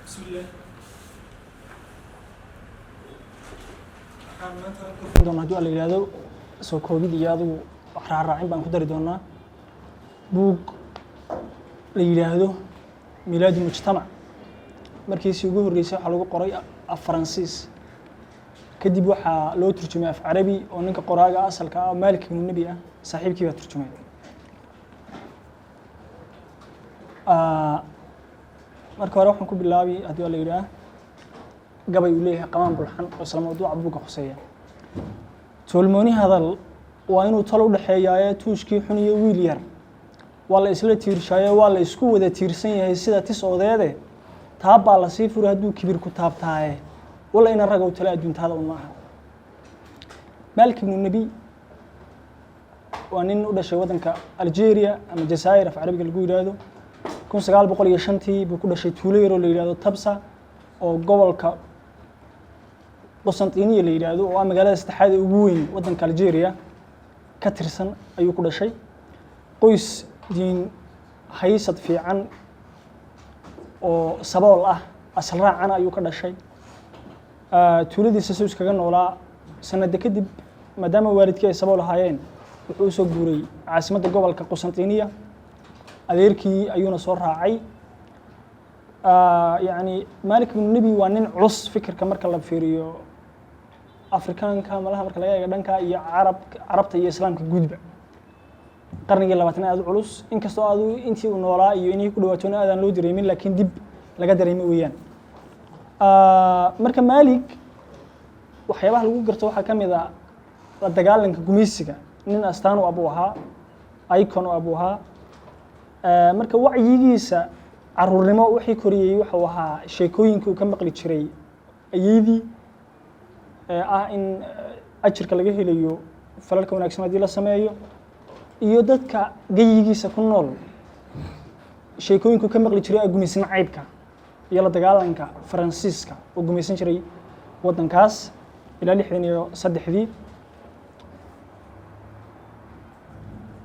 بسم الله doona hadii la yiraahdo soo koobid iyo adigu wax raacin baan ku dari doonaa buug la yiraahdo milaad mujtamac markiisii ugu horeysay waxa lagu qoray af Faransiis kadib waxa loo turjumay af Carabi oo ninka qoraaga asalka ah Malik ibn Nabi ah saaxiibkii baa turjumay marka hore waxaan ku bilaabay hadii la yiraahdo gabay u leeyahay qamaan bulxan oo isla mawduuca buuga khuseeya tolmooni hadal waa inuu talo u dhaxeeyaa tuushkii xun iyo wiil yar waa la isla tiirshayo waa la isku wada tiirsan yahay sida tis odeede taaba la sii furo haduu kibir ku taabtaaye wala in rag oo tala adduuntada u maaha Malik ibn Nabi waa nin u dhashay wadanka Algeria ama Jazaa'ir af Carabiga lagu yiraahdo 1905 buu ku dhashay tuulo yar oo la yiraahdo Tabsa oo gobolka Qusantiniya la yiraahdo oo magaalada saddexaad ee ugu weyn wadanka Algeria ka tirsan ayuu ku dhashay qoys diin haysad fiican oo sabool ah asal raacana ayuu ka dhashay tuuladiisa soo iskaga noolaa sanad kadib maadaama waalidkii ay sabool ahaayeen wuxuu soo guuray caasimadda gobolka Qusantiniya adeerkii ayuuna soo raacay يعني مالك بن النبي وانين عص فكر كمرك الله فيريو أفريقيا كاملها مرك لقى دنكا يا عربت يا إسلام كجودبة قرن يلا باتنا هذا علوس إن كستو هذا أنتي ونورا يوني كل وقتنا هذا لو دريمين لكن دب لقى دريمين ويان مرك مالك وحيابه لو قرتوا حكم إذا الدجال إنك جميسك إن أستانوا أبوها أيكونوا أبوها مرك وعيجيسا carruurnimo wixii koriyay waxa ahaa sheekooyinku ka maqli jiray ayidii in ajirka laga helayo falalka wanaagsan hadii la sameeyo iyo dadka gayigiisa ku nool sheekooyinku ka maqli jiray gumaysan caybka iyo la dagaalanka Faransiiska oo gumaysan jiray wadankaas ilaa 63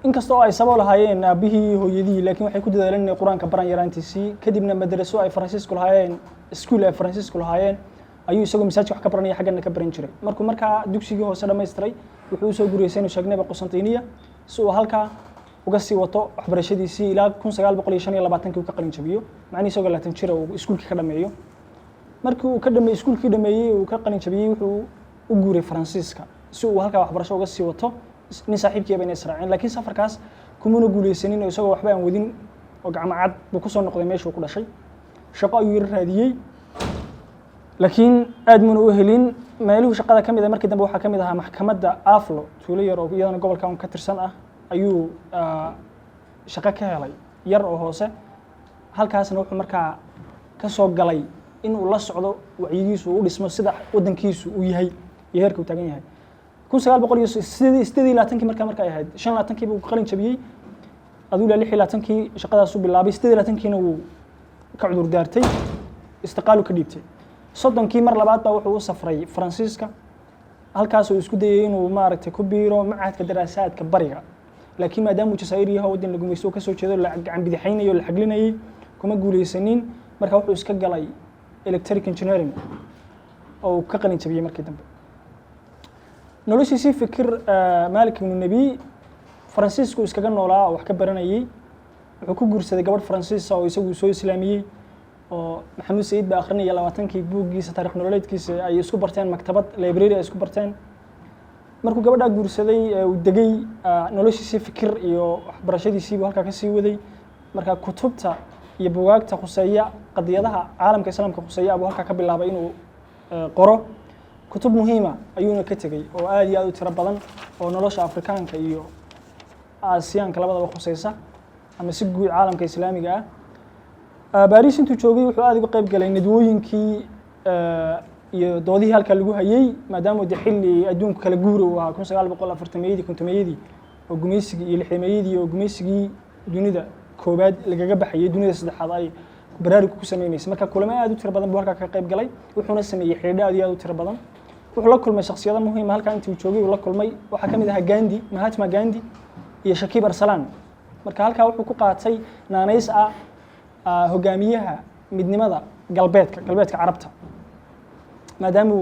inkastoo ay sabab lahaayeen aabihii hooyadii laakiin waxay ku dadaaleen inay quraanka baran yaraantiisii kadibna madraso ay Faransiisku lahaayeen iskuul ay Faransiisku lahaayeen ayuu isagoo masaajid wax ka baranaya xagana ka baran jiray markaa dugsigii hoose dhameystiray wuxuu soo guureysay inuu sheegnayba Qusantiniya si uu halka uga sii wato waxbarashadiisii ilaa 1925 uu ka qalin jabiyo macni isagoo 20 jir oo iskuulkii ka dhameeyo markii uu ka dhameeyay iskuulkii dhameeyay uu ka qalin jabiyay wuxuu u guuray Faransiiska si uu halka waxbarasho uga sii wato nin saaxiibkii baan israacin laakiin safarkaas kumuna guuleysanin oo isagoo waxba aan wadin oo gacmacad buu ku soo noqday meeshii uu ku dhashay shaqo ayuu raadiyay laakiin aad mana u helin meeluhu shaqada kamid ah markii dambe waxa kamid ahaa maxkamadda Aflo tuulo yar oo iyadana gobolka ka tirsan ah ayuu shaqo ka helay yar oo hoose halkaasna wuxuu markaa ka soo galay in uu la socdo wacyigiisu u dhismo sida wadankiisu uu yahay iyo heerka uu taagan yahay 1968 markaa ay ahayd 25 buu qalin jabiyay aduu la 26 shaqadaas uu bilaabay 28 uu ka cudur daartay istiqaalu ka dhiibtay 30 mar labaad baa wuxuu u safray Faransiiska halkaas uu isku dayay inuu maaragtay ku biiro macahadka daraasaadka bariga laakiin maadaama uu Jazaa'ir yahay wadin lagu meesoo ka soo jeedo la gacan bidixaynayo la xaglinayay kuma guuleysanin markaa wuxuu iska galay electric engineering oo ka qalin jabiyay markii dambe noloshiisii fikir Malik ibn Nabi Faransiisku iskaga noolaa wax ka baranayay wuxuu ku guursaday gabadh Faransiis oo isagu soo islaamiyay oo Maxamed Said baa akhrinaya 20kii buugiisa taariikh nololeedkiisa ay isku barteen maktabad library ay isku barteen markuu gabadha guursaday uu degay noloshiisii fikir iyo waxbarashadiisii halka ka sii waday marka kutubta iyo buugaagta khuseeya qadiyadaha caalamka islaamka khuseeya abuu halka ka bilaabay inuu qoro kutub muhiima ayuuna ka tagay oo aad iyo aad u tiro badan oo nolosha Afrikaanka iyo Aasiyaanka labadaba khuseysa ama si guud caalamka islaamiga ah Paris intuu joogay wuxuu aad uga qayb galay nadwooyinkii iyo doodihii halka lagu hayay maadaama uu xilli adduunka kala guuro waa 1940 oo gumaysigii iyo 60 oo gumaysigii dunida koobaad lagaga baxayay dunida saddexaad ay baraarug ku sameeyay marka kulamo aad u tiro badan buu halka ka qayb galay wuxuuna sameeyay xiriir aad iyo aad u tiro badan wuxuu la kulmay shakhsiyada muhiim ah halka intuu joogay uu la kulmay waxa kamid ah Gandhi Mahatma Gandhi iyo Shakib Arsalan marka halka wuxuu ku qaatay naanays hogaamiyaha midnimada galbeedka carabta maadaama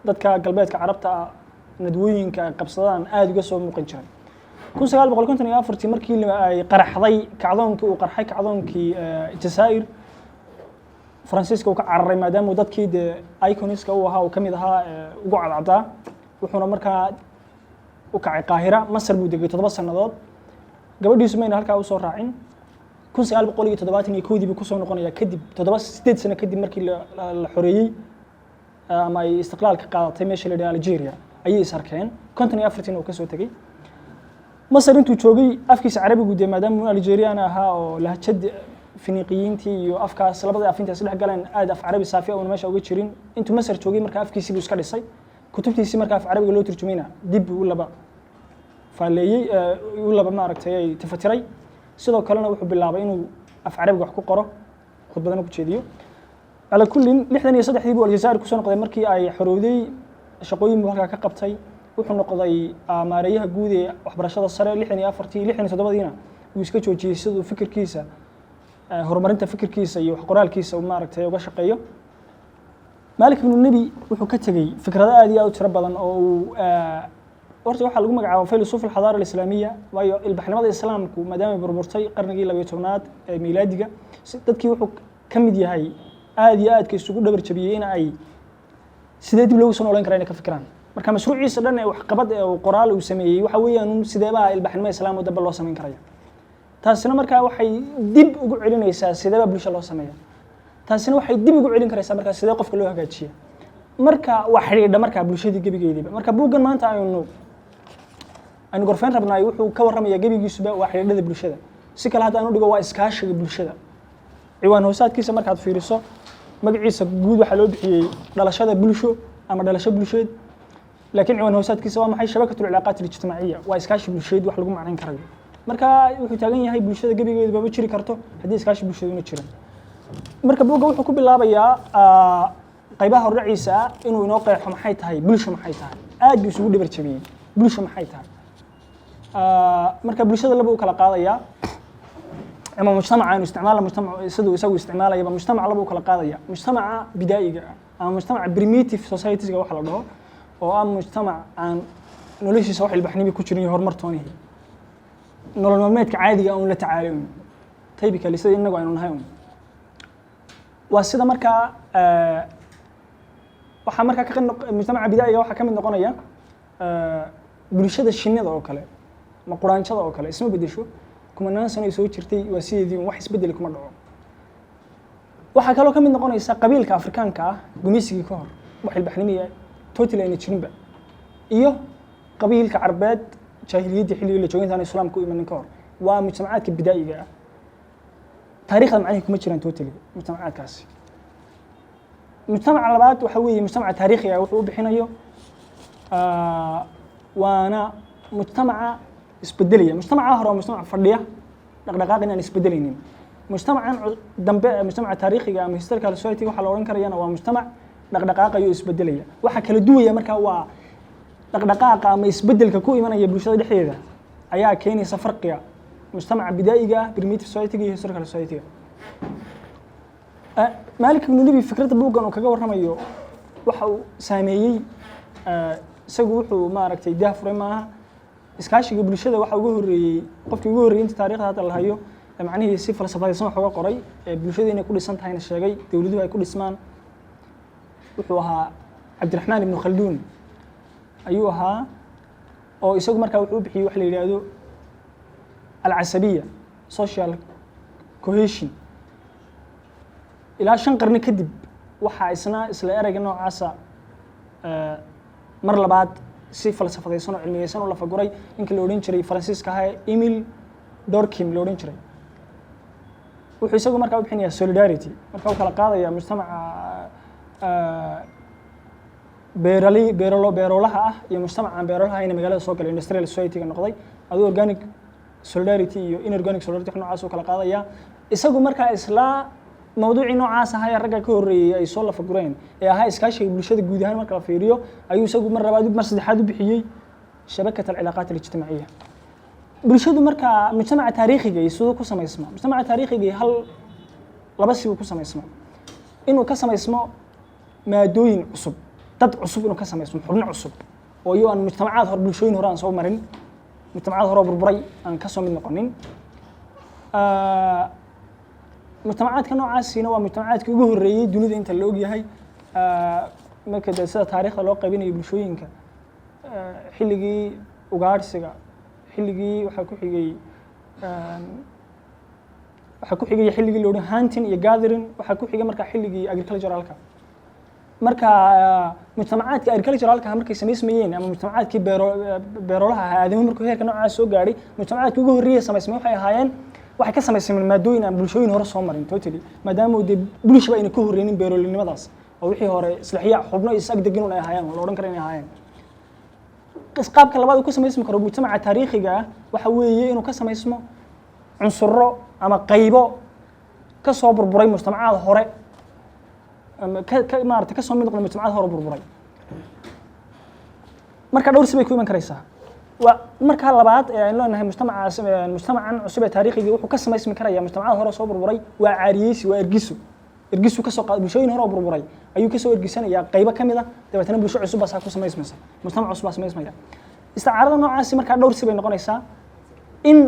dadka galbeedka carabta nadwooyinka ay qabsadaan aad uga soo muuqan jiray 1954 markii ay qaraxday kacdoonkii Jazaa'ir Francisco ka cararay maadaama dadkii iconiska uu ahaa oo kamid ahaa ugu cadcada wuxuuna markaa u kacay Qaahira Masar buu degay 7 sanadood gabadhiisu mayna halkaa u soo raacin 1971 buu ku soo noqonaya kadib 8 sano kadib markii la xoreeyay ama ay istiqlaalka qaadatay meesha la yiraahdo Algeria ayay isarkeen 54 oo ka soo tagay Masar intuu joogay afkiisa Carabigu maadaama Algeria ahaa oo lahjad Finiqiyiintii iyo afkaas labada afintaas dhex galeen aad af Carabi saafi oo meesha uga jirin intuu Masar joogay markaa afkiisii buu iska dhisay kutubtiisii markaa af Carabiga loo turjumayna dib u laba faaleeyay u laba maaragtay ay tafatiray sidoo kalena wuxuu bilaabay inuu af Carabiga wax ku qoro khudbadana ku jeediyo ala kullin 63 buu Aljazaa'ir ku soo noqday markii ay xorowday shaqooyin halka ka qabtay wuxuu noqday maareeyaha guud ee waxbarashada sare 64 uu iska joojiyay sidoo fikirkiisa horumarinta fikirkiisa iyo wax qoraalkiisa uu maaragtay uga shaqeeyo Malik ibn Nabi wuxuu ka tagay fikrado aad iyo aad u tiro badan oo uu horta waxa lagu magacaabo filosof al-hadara al-islaamiyya waayo ilbaxnimada islaamku maadaama ay burburtay qarnigii 12aad ee miilaadiga dadkii wuxuu ka mid yahay aad iyo aad ka isugu dhabar jabiyay in ay sidee dib loogu soo nooleyn karaa inay ka fikiraan marka mashruuciisa dhan ee wax qabad ee qoraal uu sameeyay waxa weeyaan sidee baa ilbaxnimada islaamku dab loo sameyn karaa taasina marka waxay dib ugu celinaysaa sidee bulshada loo sameeyo taasina waxay dib ugu celin karaysaa marka sidee qofka loo hagaajiyo marka wax xiriidha marka bulshadii gabigeediba marka buugan maanta aynu gorfeen rabnaa wuxuu ka warramaya gabigiisuba wax xiriidhada bulshada si kale hadda aanu dhigo waa iskaashiga bulshada ciwaan hoosaadkiisa markaad fiiriso magaciisa guud waxa loo bixiyay dhalashada bulsho ama dhalasho bulsheed laakiin ciwaan hoosaadkiisa waa maxay shabakatul cilaaqaat al-ijtimaaciyya waa iskaashi bulsheed wax lagu macnayn karayo marka wuxuu taagan yahay bulshada gabigeedu ma jiri karto haddii iskaashi bulshadu ma jirin marka buugga wuxuu ku bilaabayaa qaybaha horraciisa inuu inoo qeexo maxay tahay bulsho maxay tahay aad buu isugu dhabar jabiyay bulsho maxay tahay marka bulshada laba u kala qaadaya ama mujtamaca inuu isticmaalo mujtamaca sidoo isagu isticmaalaya mujtamaca laba u kala qaadaya mujtamaca bidaa'iga ama mujtamaca primitive societies waxa la dhaho oo ah mujtamac aan noloshiisa wax ilbaxnimo ku jirin horumar toonihi nolol maalmeedka caadiga aan la tacaalin taybika sida inagu aynu nahay waa sida marka waxa marka ka mujtamaca bidaa'iga waxa kamid noqonaya bulshada shinnida oo kale ma quraanjada oo kale isma bedesho kumanaan sano ay soo jirtay waa sideedii wax isbedel kuma dhaco waxa kale oo kamid noqonaysa qabiilka Afrikaanka ah gumaysigii ka hor wax ilbaxnimo total ayna jirinba iyo qabiilka Carbeed jaahiliyadii xilligii la joogay intaan islaamku u imanin ka hor waa mujtamacaadka bidaa'iga ah taariikhda macnaheedu kuma jiraan totally mujtamacaadkaasi mujtamaca labaad waxa weeye mujtamaca taariikhiga wuxuu u bixinayo waana mujtamaca isbedelaya mujtamaca hore waa mujtamac fadhiya dhaqdhaqaaq inaan isbedelaynin mujtamacan dambe mujtamaca taariikhiga ama historical society waxa la oran karayana waa mujtamac dhaqdhaqaaqayo isbedelaya waxa kala duwaya marka waa dhaqdhaqaaqa ama isbedelka ku imanaya bulshada dhexdeeda ayaa keenaysa farqiga mujtamaca bidaa'iga primitive society iyo historical society Malik ibn Nabi fikradda buugan oo kaga warramayo waxa uu saameeyay isagu wuxuu maaragtay daafure maaha iskaashiga bulshada waxa ugu horeeyay qofkii ugu horeeyay inta taariikhda hadda la hayo macnaheedu si falsafadaysan wax uga qoray bulshada inay ku dhisan tahayna sheegay dawladuhu ay ku dhismaan wuxuu ahaa Cabdiraxmaan ibn Khaldun ayuu ahaa oo isagu markaa wuxuu bixiyay wax la yiraahdo al-asabiyya social cohesion ilaa 5 qarni kadib waxa isla erayga noocaasa mar labaad si falsafadaysan oo cilmiyaysan oo la faguray inka la oran jiray Francisca Emile Durkheim la oran jiray wuxuu isagu markaa u bixinayaa solidarity marka uu kala qaadaya mujtamaca beerolaha ah iyo mujtamaca beerolaha ay magaalada soo galay industrial society-ga noqday adoo organic solidarity iyo inorganic solidarity noocaas oo kala qaadaya isagu markaa isla mawduuci noocaas ah ragga ka horeeyay ay soo la fagureen ee ahaa iskaashiga bulshada guud ahaan marka la fiiriyo ayuu isagu mar labaad mar saddexaad u bixiyay shabakada cilaaqaat al-ijtimaaciyya bulshadu marka mujtamaca taariikhiga iyo sidoo ku sameysma mujtamaca taariikhiga hal laba si uu ku samaysmo inuu ka samaysmo maadooyin cusub dad cusub inuu ka samaysmo xubno cusub oo iyo aan mujtamacaad hore bulshooyin hore aan soo marin mujtamacaad hore burburay aan ka soo mid noqonin mujtamacaadka noocaasina waa mujtamacaadkii ugu horreeyey dunida inta la og yahay marka dee sida taariikhda loo qaybinayo bulshooyinka xilligii ugaadhsiga xilligii waxaa ku xigay xilligii loo hunting iyo gathering waxaa ku xigay marka xilligii agriculturalka marka mujtamacaadka agriculturalka markay samaysmayeen ama mujtamacaadkii beerolaha aadamo markuu heerka noocaas soo gaadhay mujtamacaadkii ugu horreeyay samaysmay waxay ahaayeen waxay ka samaysmeen maadooyin aan bulshooyin hore soo marin totally maadaama dee bulshaba ayna ka horreynin beerolinimadaas oo wixii hore islaxiya xubno is agdegin un ay ahaayeen oo la odhan kara inay ahaayeen qaabka labaad uu ka samaysmi karo mujtamaca taariikhiga ah waxa weeye inuu ka samaysmo cunsuro ama qaybo ka soo burburay mujtamacaad hore maarata ka soo mid noqday mujtamacaad hore burburay marka dhowr sibay ku iman karaysaa waa marka labaad ee aynu leenahay mujtamacan cusub ee taariikhiga wuxuu ka samaysmi karaya mujtamacaad hore soo burburay waa caariyeysi waa ergisu ka soo qaad bulshooyin hore oo burburay ayuu ka soo ergisanayaa qaybo ka mid ah dabeetana bulsho cusub baa ku samaysmaysa mujtamac cusub baa samaysmaya isticaarada noocaasi markaa dhowr sibay noqonaysaa in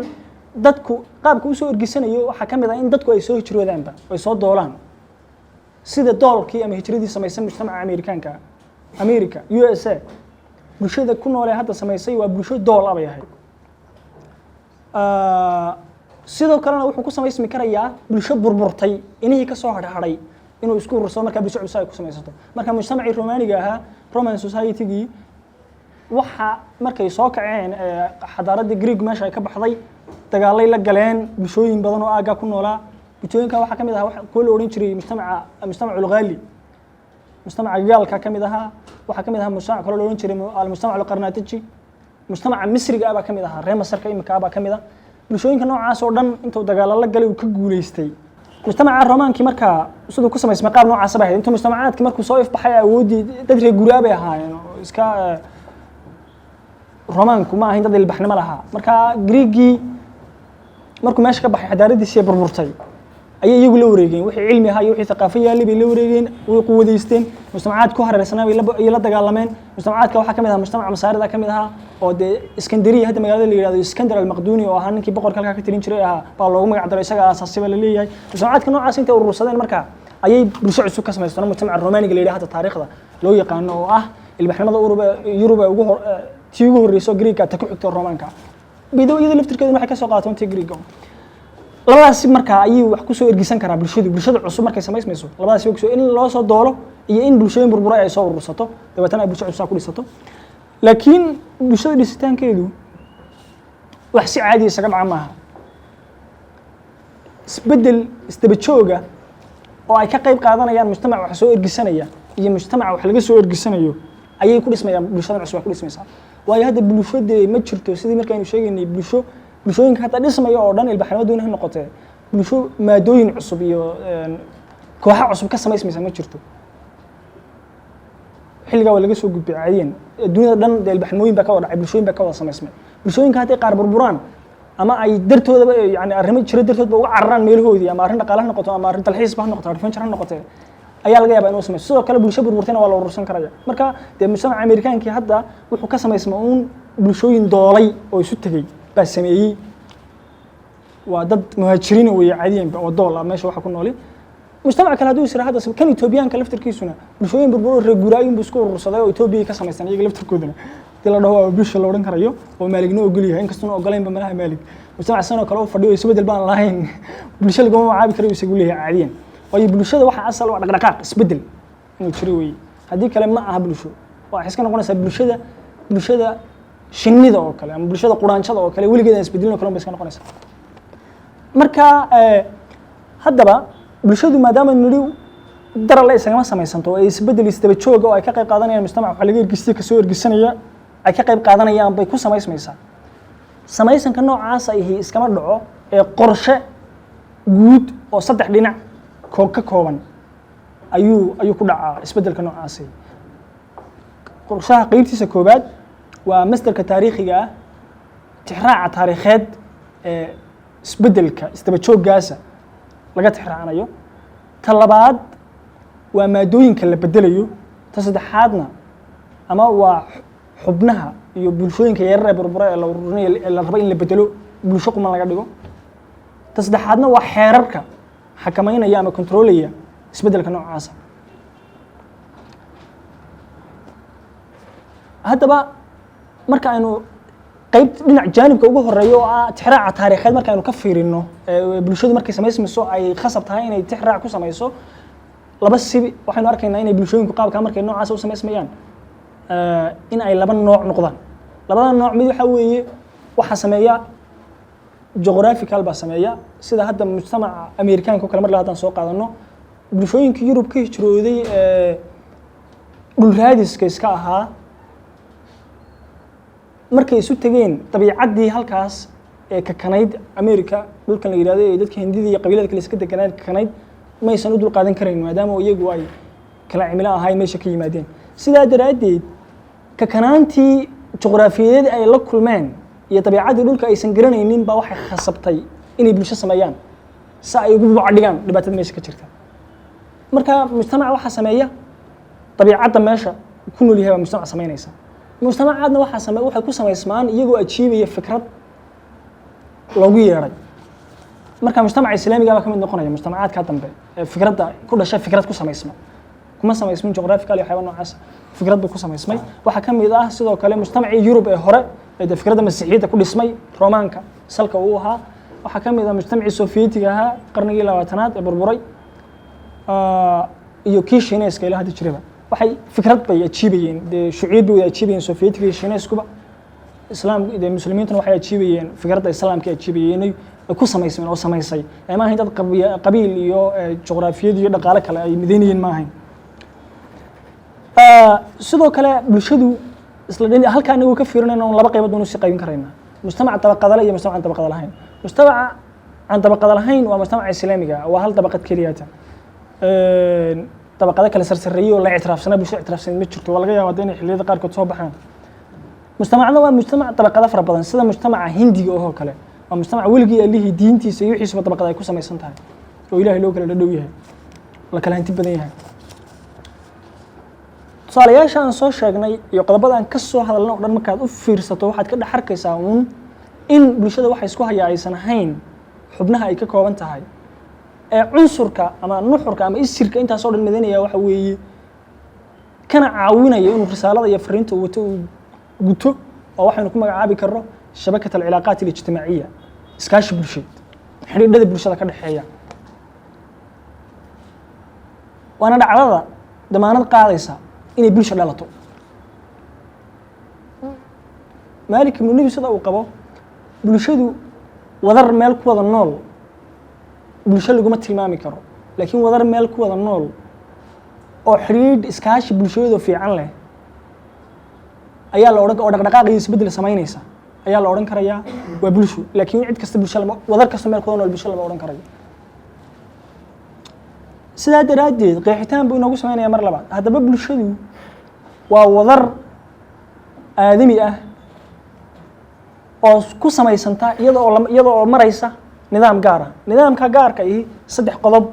dadku qaabka u soo ergisanayo waxaa ka mid ah in dadku ay soo hijroodaanba ay soo doolaan sida doolkii ama hijradii samaysan mujtamaca Ameerikaanka America USA bulshada ku nool ee hadda samaysay waa bulsho dool ah bay ahayd sidoo kalena wuxuu ku samaysmi karayaa bulsho burburtay inihii ka soo hadhaadhay inuu isku urursado markaa bulsho cusub ay ku samaysato marka mujtamacii Romaaniga ahaa Roman society-gii waxa markay soo kaceen xadaaradii Greek meesha ay ka baxday dagaalay la galeen bulshooyin badan oo aaga ku noolaa bulshooyinka waxa kamid ah waxa koo la oran jiray mujtamacul ghaali mujtamaca gaalka kamid aha waxa kamid ah mujtamac kale la oran jiray al-mujtamacul qarnaatiji mujtamaca misriga ah baa kamid ah reer masarka imika baa kamid ah bulshooyinka noocaas oo dhan intuu dagaal la galay uu ka guuleystay mujtamaca Roomaankii marka sidoo ku samaysmay qaab noocaas ah intuu mujtamacaadkii markuu soo ifbaxay awoodii dad reer guraab ay ahaayeen iska Roomaanku ma ahayn dad ilbaxnimo lahaa marka Greegii markuu meesha ka baxay xadaaradiisii burburtay ayay iyagu la wareegeen wixii cilmi ahaa iyo wixii thaqaafi yaali bay la wareegeen way quwadeysteen mujtamacaad ku hareeraysanaa bay la dagaalameen mujtamacaadka waxa kamid ah mujtamaca masaarida kamid ah oo de Iskandariya hadda magaalada la yiraahdo Iskandar al-Maqduni oo ahaa ninkii boqorka halka ka tirin jiray ahaa baa loogu magac daray isaga asaasiba la leeyahay mujtamacaadka noocaas inta urursadeen marka ayay bulsho cusub ka samaystaan mujtamaca Romaaniga la yiraahdo taariikhda loo yaqaan oo ah ilbaxnimada Yuruba ugu horeyso Greek-ka ta ku xigtay Roomaanka bidawiyada laftirkeedu waxay ka soo qaataan tii Greek labadaas marka ayuu wax ku soo ergisan karaa bulshada cusub markay samaysmayso labadaas oo in loo soo doolo iyo in bulshooyin burburay ay soo urursato dabeetana ay bulsho cusub ku dhisato laakiin bulshada dhisitaankeedu wax si caadi ah isaga dhaca maaha isbedel isdaba jooga oo ay ka qayb qaadanayaan mujtamac wax soo ergisanaya iyo mujtamac wax laga soo ergisanayo ayay ku dhismayaan bulshada cusub ku dhismaysaa waayo hadda bulshada ma jirto sidii markaynu sheegaynay bulshooyinka hadda dhismaya oo dhan ilbaxnimadoona noqotay bulsho maadooyin cusub iyo kooxo cusub ka samaysmaysa ma jirto xilliga waa laga soo gudbay caadiyan dunida dhan ilbaxnimooyin baa ka wada dhacay bulshooyin baa ka wada samaysmay bulshooyinka hadday qaar burburaan ama ay dartoodaba yani arrimo jira dartoodba uga cararaan meelahoodii ama arrin dhaqaale ha noqoto ama arrin dalxiis ha noqoto adventure ha noqoto ayaa laga yaabaa inuu samayso sidoo kale bulsho burburtayna waa la urursan karaya marka dee mujtamaca Ameerikaankii hadda wuxuu ka samaysmaa uun bulshooyin doolay oo isu tegey baa sameeyey waa dad muhaajiriin oo caadiyan oo dool ah meesha waxa ku nooli mujtamac kale haduu isra hadda kan Etoobiyaanka laftirkiisuna bulshooyin burbur reer guraayin buu isku urursaday oo Etoobiya ka samaysan iyaga laftirkoodana dil la dhaho bulsho la oran karayo oo maaligna ogol yahay inkastoo ogolayn ba malaha maalig mujtamac sano kale oo fadhiyo isbedel baan lahayn bulsho lagu magacaabi karo isagu leeyahay caadiyan waayo bulshada waxa asal waa dhaqdhaqaaq isbedel inuu jiro weey hadii kale ma aha bulsho waxa iska noqonaysa bulshada shinnida oo kale ama bulshada quraanjada oo kale weligeed isbedelno kale iska noqonaysa marka haddaba bulshadu maadaama nidhi daral ay isagama samaysanto ay isbedel isdaba jooga oo ay ka qayb qaadanayaan mujtamac waxa laga ergistay ka soo ergisanaya ay ka qayb qaadanayaan bay ku samaysmaysaa samaysanka noocaas ay iskama dhaco ee qorshe guud oo saddex dhinac ka kooban ayuu ku dhacaa isbedelka noocaas qorshaha qaybtiisa koobaad waa masdarka taariikhiga ah tixraaca taariikheed ee isbedelka isdaba jooggaasa laga tixraacanayo talabaad waa maadooyinka la bedelayo ta saddexaadna ama waa xubnaha iyo bulshooyinka yaryar ee burbura ee la ururinayo ee la rabo in la bedelo bulsho quman laga dhigo ta saddexaadna waa xeerarka xakameynaya ama kontroolaya isbeddelka noocaasa haddaba marka aynu qayb dhinac jaanibka ugu horeeyo oo ah tixraaca taariikheed marka aynu ka fiirino bulshadu markay samaysmayso ay khasab tahay inay tixraac ku samayso laba sibi waxaynu arkaynaa inay bulshooyinku qaabka markay noocaas u samaysmayaan in ay laba nooc noqdaan labada nooc mid waxa weeye waxa sameeya geographical baa sameeya sida hadda mujtamaca Ameerikaanka oo kale mar la hadan soo qaadano bulshooyinka Yurub ka hijrooday dhul raadiska iska ahaa markay isu tageen dabiicadii halkaas ee ka kanayd Ameerika dhulkan la yiraahdo ee dadka Hindida iyo qabiilada kale iska deganaan ka kanayd ma aysan u dul qaadan karin maadaama iyagu ay kala cimilo ahay meesha ka yimaadeen sidaa daraadeed ka kanaantii juqraafiyeed ay la kulmeen iyo dabiicadii dhulka aysan garanaynin baa waxay khasabtay inay bulsho sameeyaan si ay ugu bacdigaan dhibaatada meesha ka jirta marka mujtamac waxa sameeya dabiicadda meesha ku nool yahay mujtamac sameynaysa mujtamacaadna waxay ku samaysmaan iyagoo ajiibaya fikrad loogu yeeray marka mujtamaca islaamiga ka mid noqonaya mujtamacaadka dambe fikradda ku dhashay fikrad ku samaysma kuma samaysmin geographical iyo xayawaan noocaas fikrad ku samaysmay waxa ka mid ah sidoo kale mujtamacii Yurub ee hore ee fikradda masiixiyadda ku dhismay Roomaanka salka uu ahaa waxa ka mid ah mujtamacii Sofiyeetiga ahaa qarnigii 20aad ee burburay iyo kii Shiineeska ilaa hadda jiraba waxay fikrad bay ajiibayeen shucuud bay ajiibayeen Sofiyeetiga iyo Shiineeskuba islaam iyo muslimiintuna waxay ajiibayeen fikradda islaamka ajiibayeen ku samaysmeen oo samaysay ma ahayn dad qabiil iyo juqraafiyad iyo dhaqaale kale ay mideynayeen ma ahayn sidoo kale bulshadu isla dhin halka anagu ka fiirinayno laba qaybood oo si qaybin karayna mujtamac tabaqada leh iyo mujtamac tabaqada lahayn mujtamac aan tabaqada lahayn waa mujtamac islaamiga waa hal tabaqad kaliyaata tabaqada kale sarsareeyo la ictiraafsanaa bulshada ictiraafsan ma jirto waa laga yaabaa inay xilliyada qaar kood soo baxaan mujtamacna waa mujtamac tabaqada fara badan sida mujtamaca Hindiga oo kale waa mujtamac weligii Allahi diintiisa iyo wixiisa tabaqada ay ku samaysan tahay oo Ilaahay loo kala dhow yahay la kala hanti badan yahay tusaalayaasha aan soo sheegnay iyo qodobada aan ka soo hadalno oo dhan markaad u fiirsato waxaad ka dhaxarkaysaa in bulshada waxa isku haya aysan ahayn xubnaha ay ka kooban tahay ee cunsurka ama nuxurka ama isirka intaas oo dhan midaynaya waxa weeye kana caawinaya inuu risaalada iyo fariinta wato guto oo waxaynu ku magacaabi karno shabakada cilaaqaat ijtimaaciya iskaashi bulsheed xiriirada bulshada ka dhaxeeya waana dhacdada damaanad qaadaysa inay bulsho dhalato Maalik ibn Nabi sida uu qabo bulshadu wadar meel ku wada nool bulsho laguma tilmaami karo laakiin wadar meel ku wada nool oo xiriir iskaashi bulshada fiican leh ayaa la oran oo dhaqdhaqaaq iyo isbedel sameynaysa ayaa la oran karayaa waa bulsho laakiin cid kasta bulsho lama wadar kasta meel ku wada nool bulsho lama oran karayo sidaa daraadeed qeexitaan buu inoogu sameynaya mar labaad haddaba bulshadu waa wadar aadami ah oo ku samaysanta iyadoo maraysa nidaam gaar ah nidaamka gaarka ah saddex qodob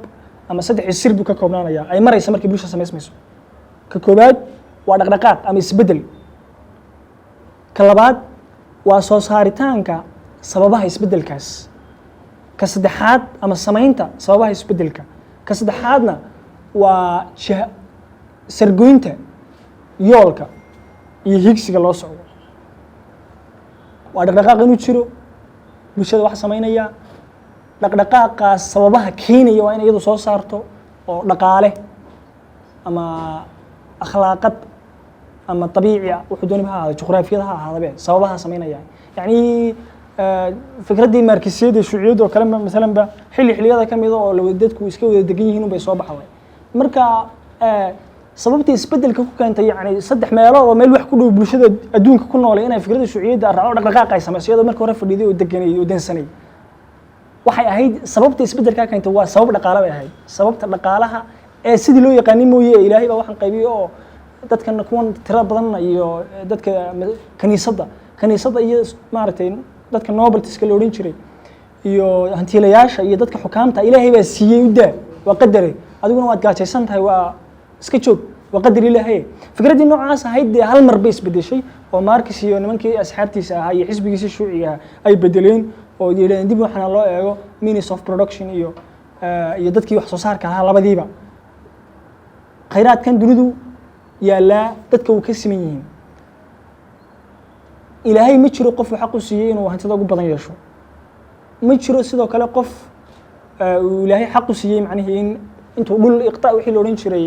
ama saddex sir buu ka koobnaanaya ay maraysa markii bulshada samaysmayso ka koobaad waa dhaqdhaqaaq ama isbedel ka labaad waa soo saaritaanka sababaha isbedelkaas ka saddexaad ama samaynta sababaha isbedelka ka saddexaadna waa sargoynta yoolka iyo higsiga loo socdo waa dhaqdhaqaaq inuu jiro bulshada wax samaynaya dhaqdhaqaaqaas sababaha keenaya waa in iyadu soo saarto oo dhaqaale ama akhlaaqad ama dabiici wuxuu doonaya ha ahaado juqraafiyada ha ahaadaba sababaha samaynaya yani fikraddii markisiyada shuuciyada oo kale midalan ba xilliyada kamid oo dadku iska wada degan yihiin bay soo baxday marka sababtii isbedelka ku keentay yani saddex meelood oo meel wax ku dhow bulshada adduunka ku nool inay fikradda shuuciyada raaco dhaqdhaqaaq ay sameeyso iyadoo markii hore fadhiday oo deganay oo dansanay waxay ahayd sababtii isbedelka keentay waa sabab dhaqaale bay ahayd sababta dhaqaalaha ee sidii loo yaqaan mooyee Ilaahay baa waxan qaybiyo oo dadkan kuwan tirada badan iyo dadka kaniisadda iyo maaragtay dadka Nobeltiska la oran jiray iyo hantiilayaasha iyo dadka xukaamta Ilaahay baa siiyay u daa waa qadare adiguna waad gaajaysan tahay waa iska joog waa qadar ilaahay fikraddii noocaas ahayd dee hal mar bay isbedeshay oo Marx iyo nimankii asxaabtiisa ahaa iyo xisbigiisa shuuciga ay bedeleen oo yiraahdeen dib waxana loo eego means of production iyo dadkii wax soo saarka ahaa labadiiba khayraadkan dunidu yaala dadka uu ka siman yihiin ilaahay ma jiro qof xaq u siiyay inuu hantida ugu badan yeesho ma jiro sidoo kale qof ilaahay xaq u siiyay macnaheedu in intuu dhul iqtaa wixii loo oran jiray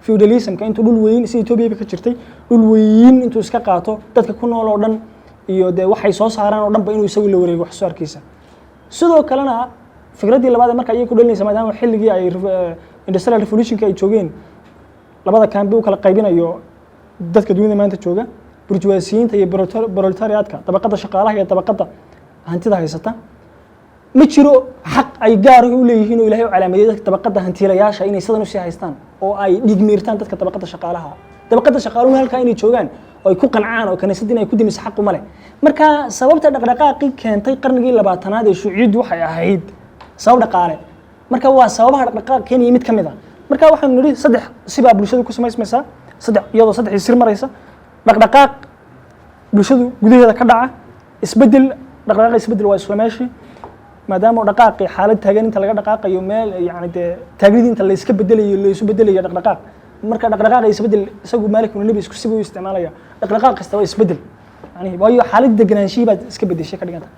feudalism-ka intuu dhul weyn si Ethiopia ka jirtay dhul weyn intuu iska qaato dadka ku nool oo dhan iyo de waxay soo saaraan oo dhanba inuu isagu la wareego wax soo arkiisa sidoo kalena fikraddii labaad marka ay ku dhalinaysa maadaama xilligii ay industrial revolution-ka ay joogeen labada kambi uu kala qaybinayo dadka dunida maanta jooga burjuwaasiyiinta iyo proletariatka tabaqada shaqaalaha iyo tabaqada hantida haysata ma jiro xaq ay gaar u leeyihiin oo Ilaahay u calaamadiyay tabaqada hantiilayaasha inay sidan u sii haystaan oo ay dhigmeertaan dadka tabaqada shaqaalaha tabaqada shaqaaluhu halka inay joogaan oo ay ku qancaan oo kaniisadii ay ku dimiso xaq u male marka sababta dhaqdhaqaaqii keentay qarnigii 20aad ee shuuciyadu waxay ahayd sabab dhaqaale marka waa sababaha dhaqdhaqaaq keenay mid kamid ah marka waxaan niri saddex sibaa bulshadu ku samaysmaysaa saddex sir maraysa dhaqdhaqaaq bulshadu gudaheeda ka dhaca isbedel dhaqdhaqaaq isbedel waa isla meeshii maadaama dhaqaaqi xaalad taagan inta laga dhaqaaqayo meel yaani de taagnid inta la iska bedelayo la isu bedelayo dhaqdhaqaaq marka dhaqdhaqaaq isbedel isagu maalikuna nabi isku sibuu isticmaalaya dhaqdhaqaaq kasta waa isbedel yani waayo xaalad deganaanshihi baad iska bedeshay ka dhiganta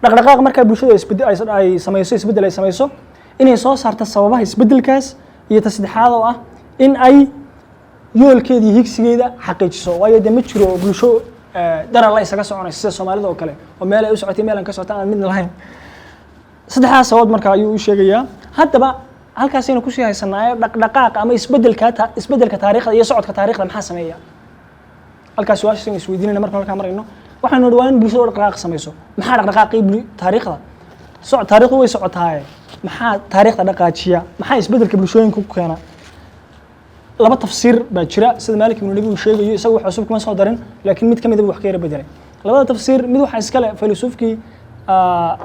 dhaqdhaqaaq marka bulshada isbedel ay samayso isbedel ay samayso inay soo saarto sababaha isbedelkaas iyo tasaddexaad oo ah in ay yoolkeedii higsigeeda xaqiijiso waayo de ma jiro bulsho dara la isaga soconaysa sida Soomaalida oo kale oo meel ay u socotay meel aan ka socotaan aan mid lahayn saddexdaas sabab marka ayuu u sheegayaa haddaba halkaas aynu ku sii haysanaayo dhaqdhaqaaq ama isbedelka taariikhda iyo socodka taariikhda maxaa sameeya halkaas su'aasha aynu isweydiinayna markaan marayno waxaanu dhawaan in bulshada dhaqdhaqaaq samayso maxaa dhaqdhaqaaqii taariikhda taariikhdu way socotaa maxaa taariikhda dhaqaajiya maxaa isbedelka bulshooyinka ku keena laba tafsiir baa jira sida Maalik ibn Nabi uu sheegayo isagu wax cusub kuma soo darin laakiin mid kamid ah wax ka yara bedelay labada tafsiir mid waxa iska leh filosoofkii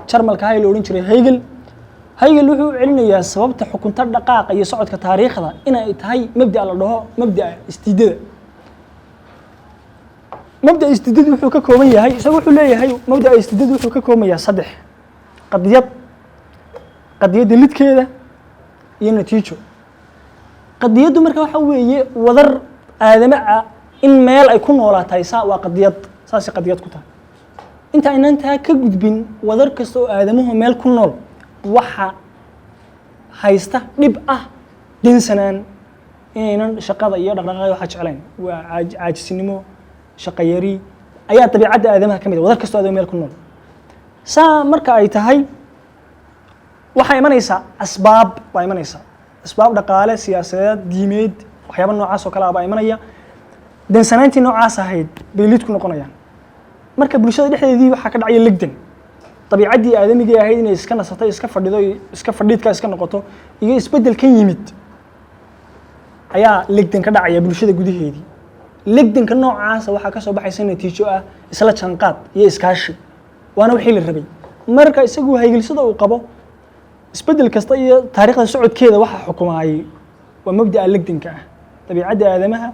Jarmalka ahaa loo oran jiray Hegel wuxuu celinayaa sababta xukunta dhaqaaqa iyo socodka taariikhda inay tahay mabda la dhaho mabda istiidada wuxuu ka kooban yahay isagu wuxuu leeyahay mabda istiidada wuxuu ka kooban yahay saddex qadiyada lidkeeda iyo natiijo qadiyadu marka waxa weeye wadar aadama in meel ay ku noolaatay waa qadiyad ku tahay inta aynaan taa ka gudbin wadar kasta oo aadamuhu meel ku nool waxa haysta dhib ah dinsanaan inaynan shaqada iyo dhaqdhaqaaqa waxa jecelayn waa caajisnimo shaqo yari ayaa tabiicada aadamaha kamid wadar kasta oo aadama meel ku nool marka ay tahay waxa imanaysa asbaab asbaab dhaqaale siyaasadeed diimeed waxyaabo noocaas oo kale ah baa imanaya dansanaantii noocaas ahayd bay lid ku noqonayaan marka bulshada dhexdeedii waxa ka dhacaya legdan tabiicadii aadamiga ahayd inay iska nasato iska fadhido iska fadhiidka iska noqoto iyo isbedel ka yimid ayaa legdan ka dhacaya bulshada gudaheedii legdanka noocaas waxa ka soo baxaysa natiijo ah isla janqaad iyo iskaashi waana wixii la rabay marka isagu haygilsada uu qabo isbedel kasta iyo taariikhda socodkeeda waxa xukumaayay waa mabda legdanka ah tabiicada aadamaha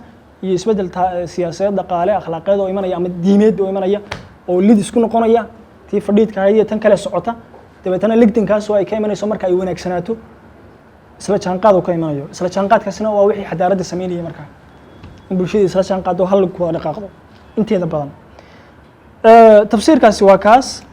iyo isbedel siyaasadeed dhaqaale akhlaaqeed oo imanaya ama diimeed oo imanaya oo lid isku noqonaya tii fadhiidka ahayd iyo tan kale socota dabeetana legdankaas oo ay ka imanayso marka ay wanaagsanaato isla jaanqaad oo ka imanayo isla jaanqaadkaasina waa wixii xadaaradda sameynayay marka in bulshada isla jaanqaad oo hal ku wada dhaqaaqdo inteeda badan tafsiirkaasi waa kaas